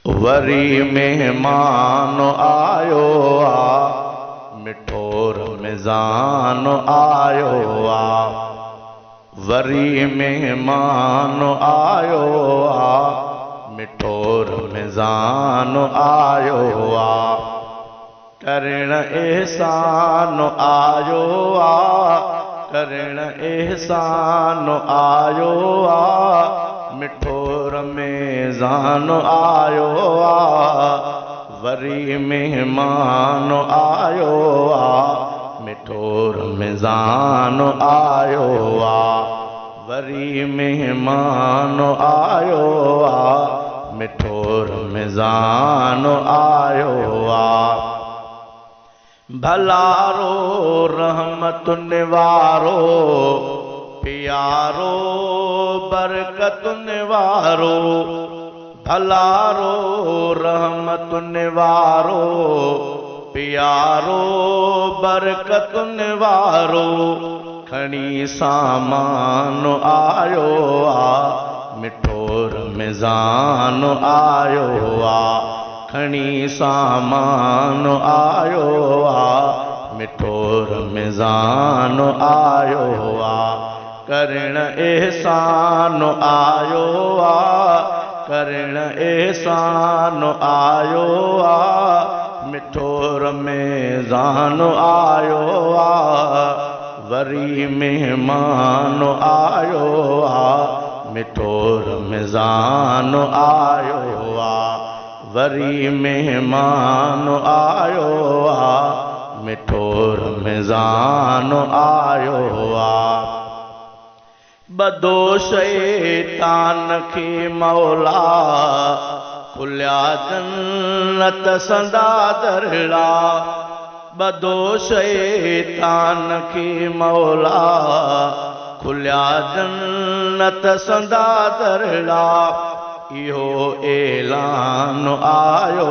वरी मेहमान आयो मिठो रमज़ान आयो वरी मेहमान आयो मिठो रमज़ान आयो करण एहसान आयो करण एहसान आयो मिठो रमज़ान आयो वरी मेहमान आयो मिठो रमज़ान आयो वरी मेहमान आयो मिठो रमज़ान आयो भलारो रहमत निवारो प्यारो बरकत निवारो भलारो रहमत निवारो प्यारो बरकत निवारो खणी सामान आयो मिठो रमज़ान आयो खणी सामान आयो मिठो रमज़ान आयो करण एहसान आयो करण एहसान आयो मिठो रमज़ान आयो वरी मेहमान आयो मिठो रमज़ान आयो वरी मेहमान आयो मिठो रमज़ान आयो बदो शैतान खे मौला खुलिया जन्नत संदा दरड़ा बदो शैतान खे मौला खुलिया जन्नत संदा दरड़ा इहो ऐलान आयो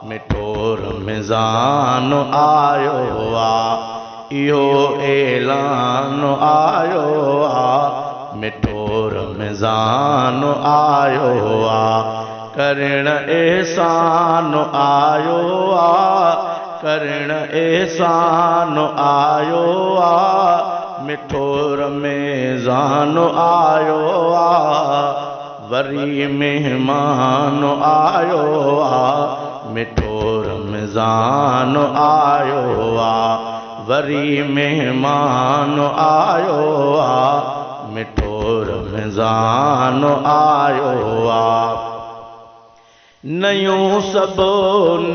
मिठो रमज़ान आयो इहो ऐलान आयो मिठो रमज़ान आयो करण एहसान आयो करण एहसान आयो मिठो रमज़ान आयो वरी मेहमान आयो मिठो रमज़ान आयो वरी मेहमान आयो मिठो रमज़ान आयो नयूं सभु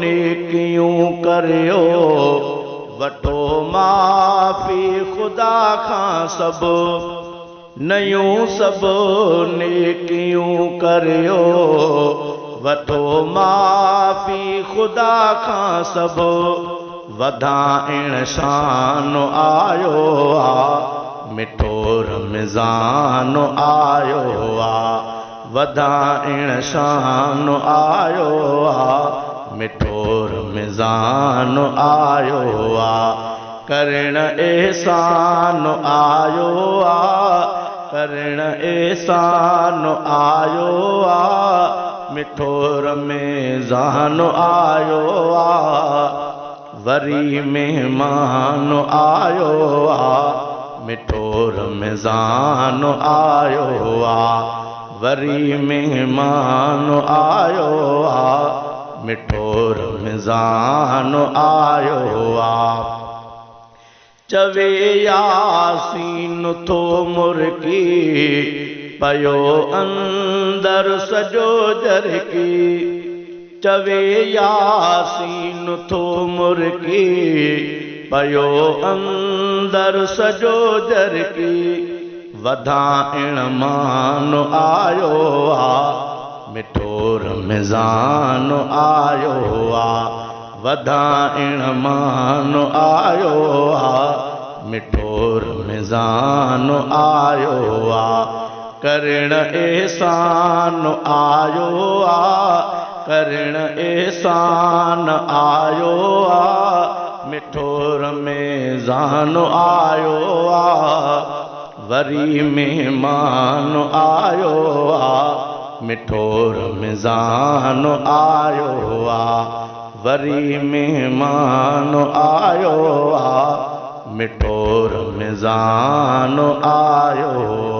नेकियूं करियो वठो माफ़ी ख़ुदा खां सभु नयूं सभु नेकियूं करियो वठो माफ़ी ख़ुदा खां सभु वधाइण शान आयो मिठो रमज़ान आयो वधाइण शान आयो मिठो रमज़ान आयो करण एहसान आयो करण एहसान आयो मिठो रमज़ान आयो वरी मेहमान आयो मिठो रमज़ान आयो वरी मेहमान आयो मिठो रमज़ान आयो चवे यासीन थो मुर्की पयो अंदर सजो जरकी चवे यासीन थो मुर्की पयो अंदर सजो जरकी वधाइण मान आयो मिठो रमज़ान आयो वधाइण मान आयो मिठो रमज़ान आयो करण एहसान आयो करण एहसान आयो मिठो रमज़ान आयो वरी मेहमान आयो मिठो रमज़ान आयो वरी मेहमान आयो मिठो रमज़ान आयो